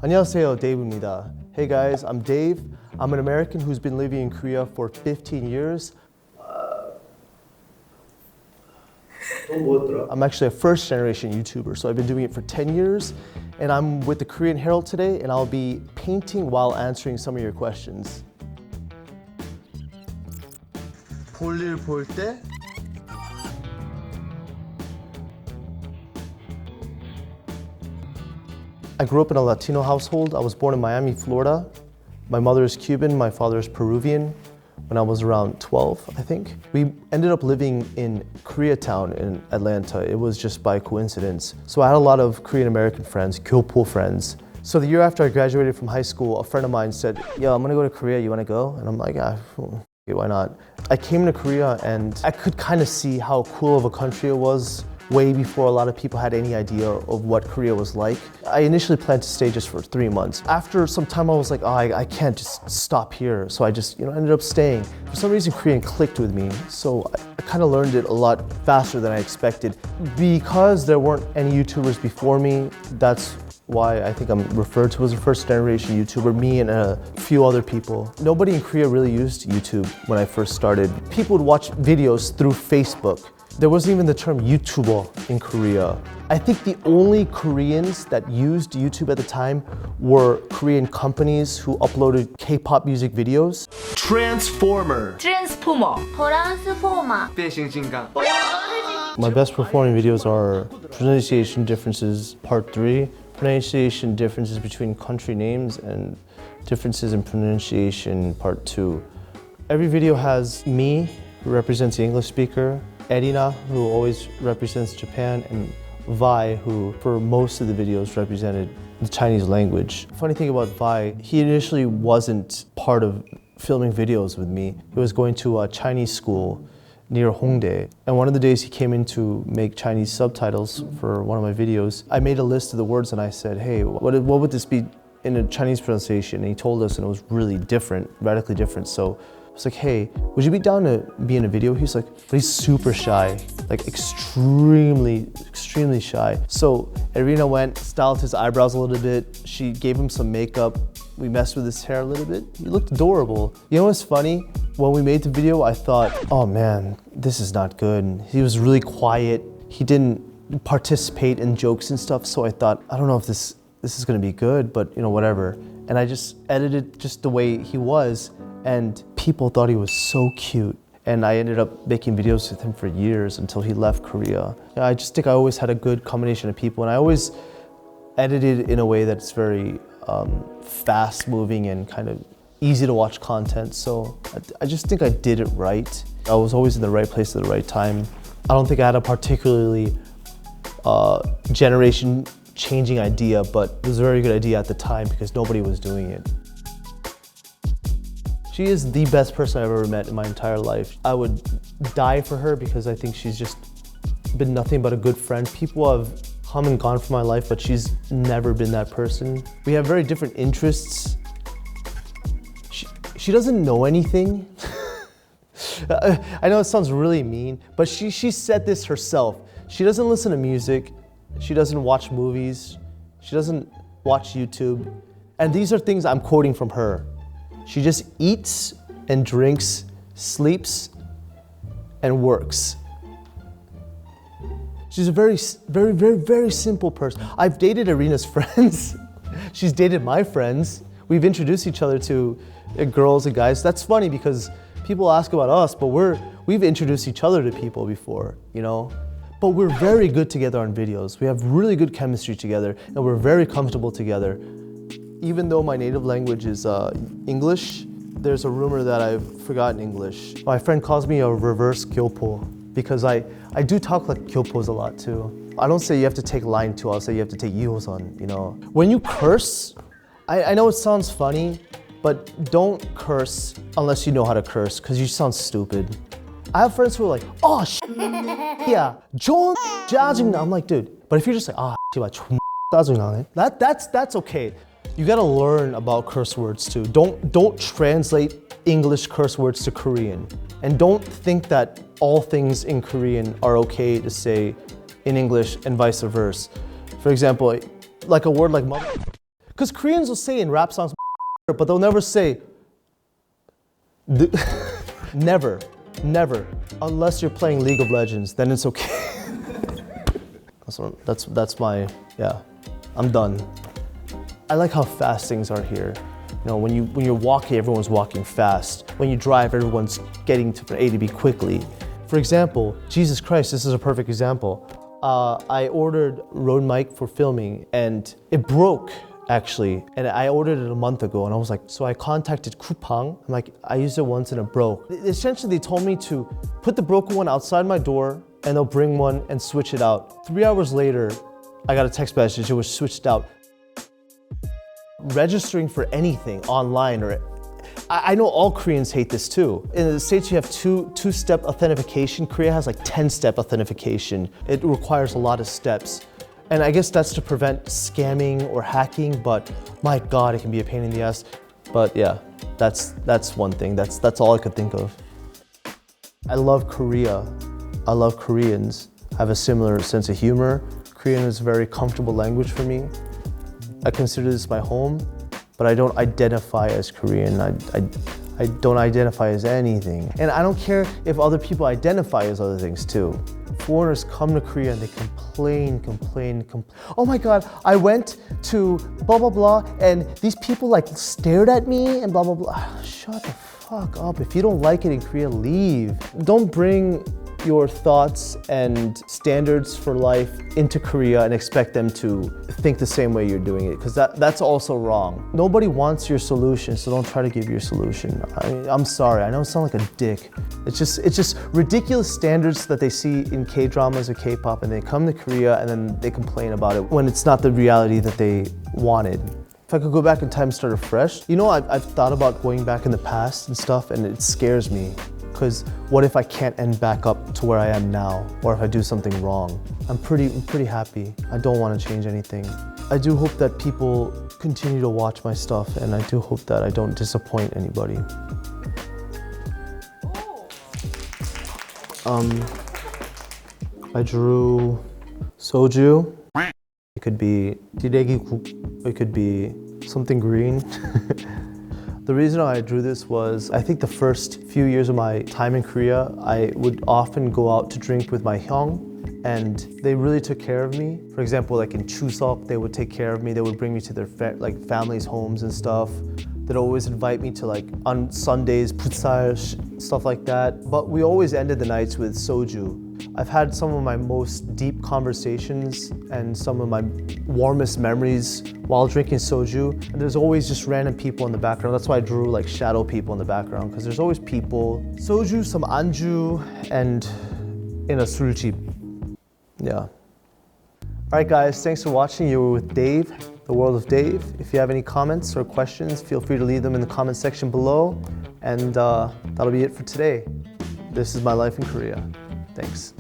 안녕하세요, Dave입니다. Hey guys, I'm Dave. I'm an American who's been living in Korea for 15 years. I'm actually a first generation YouTuber, so I've been doing it for 10 years. And I'm with the Korean Herald today, and I'll be painting while answering some of your questions. 볼일 볼 때 I grew up in a Latino household. I was born in Miami, Florida. My mother is Cuban, my father is Peruvian. When I was around 12, I think. We ended up living in Koreatown in Atlanta. It was just by coincidence. So I had a lot of Korean American friends, 교포 friends. So the year after I graduated from high school, a friend of mine said, "Yo, I'm gonna go to Korea, you wanna go?" And I'm like, "Yeah, okay, why not?" I came to Korea and I could kind of see how cool of a country it was way before a lot of people had any idea of what Korea was like. I initially planned to stay just for 3 months. After some time I was like, oh, I can't just stop here. So I just ended up staying. For some reason Korean clicked with me. So I kind of learned it a lot faster than I expected. Because there weren't any YouTubers before me, that's why I think I'm referred to as a first generation YouTuber, me and a few other people. Nobody in Korea really used YouTube when I first started. People would watch videos through Facebook. There wasn't even the term YouTuber in Korea. I think the only Koreans that used YouTube at the time were Korean companies who uploaded K-pop music videos. Transformer. 트랜스포머. My best performing videos are pronunciation differences part 3, pronunciation differences between country names, and differences in pronunciation part 2. Every video has me, who represents the English speaker, Erina, who always represents Japan, and Vi, who for most of the videos represented the Chinese language. Funny thing about Vi, he initially wasn't part of filming videos with me. He was going to a Chinese school near Hongdae. And one of the days he came in to make Chinese subtitles for one of my videos. I made a list of the words and I said, hey, what would this be in a Chinese pronunciation? And he told us and it was really different, radically different. So I was like, hey, would you be down to be in a video? He's like, but he's super shy, like extremely shy. So Erina went, styled his eyebrows a little bit. She gave him some makeup. We messed with his hair a little bit. He looked adorable. You know what's funny? When we made the video, I thought, oh man, this is not good. He was really quiet. He didn't participate in jokes and stuff. So I thought, I don't know if this is gonna be good, but whatever. And I just edited just the way he was. And people thought he was so cute. And I ended up making videos with him for years until he left Korea. I just think I always had a good combination of people, and I always edited in a way that's very fast moving and kind of easy to watch content. So I just think I did it right. I was always in the right place at the right time. I don't think I had a particularly generation changing idea, but it was a very good idea at the time because nobody was doing it. She is the best person I've ever met in my entire life. I would die for her because I think she's just been nothing but a good friend. People have come and gone from my life, but she's never been that person. We have very different interests. She doesn't know anything. I know it sounds really mean, but she said this herself. She doesn't listen to music. She doesn't watch movies. She doesn't watch YouTube. And these are things I'm quoting from her. She just eats and drinks, sleeps, and works. She's a very simple person. I've dated Erina's friends. She's dated my friends. We've introduced each other to girls and guys. That's funny because people ask about us, but we've introduced each other to people before, But we're very good together on videos. We have really good chemistry together, and we're very comfortable together. Even though my native language is English, there's a rumor that I've forgotten English. My friend calls me a reverse 교포 because I do talk like 교포s a lot too. I don't say you have to take line 2, I'll say you have to take 이호선, When you curse, I know it sounds funny, but don't curse unless you know how to curse because you sound stupid. I have friends who are like, oh, yeah, 존 짜증나. I'm like, dude, but if you're just like, 씨발, 존 짜증나네. That's okay. You gotta learn about curse words too. Don't translate English curse words to Korean. And don't think that all things in Korean are okay to say in English and vice versa. For example, like a word like mother, Because Koreans will say in rap songs, but they'll never say, never, never. Unless you're playing League of Legends, then it's okay. That's my, yeah, I'm done. I like how fast things are here. You know, when you're walking, everyone's walking fast. When you drive, everyone's getting to A to B quickly. For example, Jesus Christ, this is a perfect example. I ordered Rode mic for filming and it broke actually. And I ordered it a month ago and I was like, so I contacted Coupang. I'm like, I used it once and it broke. Essentially, they told me to put the broken one outside my door and they'll bring one and switch it out. 3 hours later, I got a text message, it was switched out. Registering for anything online, or I know all Koreans hate this too. In the States, you have two-step authentication. Korea has like 10-step authentication. It requires a lot of steps. And I guess that's to prevent scamming or hacking, but my God, it can be a pain in the ass. But yeah, that's one thing. That's all I could think of. I love Korea. I love Koreans. I have a similar sense of humor. Korean is a very comfortable language for me. I consider this my home, but I don't identify as Korean. I don't identify as anything. And I don't care if other people identify as other things too. Foreigners come to Korea and they complain. Oh my God, I went to blah, blah, blah, and these people like stared at me and blah, blah, blah. Shut the fuck up. If you don't like it in Korea, leave. Don't bring your thoughts and standards for life into Korea and expect them to think the same way you're doing it, because that's also wrong. Nobody wants your solution, so don't try to give your solution. I'm sorry, I know I sound like a dick. It's just ridiculous standards that they see in K-dramas or K-pop, and they come to Korea and then they complain about it when it's not the reality that they wanted. If I could go back in time and start afresh, you know, I've thought about going back in the past and stuff, and it scares me. Because what if I can't end back up to where I am now, or if I do something wrong? I'm pretty happy. I don't want to change anything. I do hope that people continue to watch my stuff, and I do hope that I don't disappoint anybody. I drew soju. It could be diregiguk. It could be something green. The reason I drew this was, I think the first few years of my time in Korea, I would often go out to drink with my hyung, and they really took care of me. For example, like in Chuseok, they would take care of me. They would bring me to their families' homes and stuff. They'd always invite me to like on Sundays, putsal, stuff like that. But we always ended the nights with soju. I've had some of my most deep conversations and some of my warmest memories while drinking soju. And there's always just random people in the background. That's why I drew like shadow people in the background, because there's always people. Soju, some anju, and in a suljip. Yeah. All right, guys, thanks for watching. You were with Dave, the World of Dave. If you have any comments or questions, feel free to leave them in the comment section below. And that'll be it for today. This is my life in Korea. Thanks.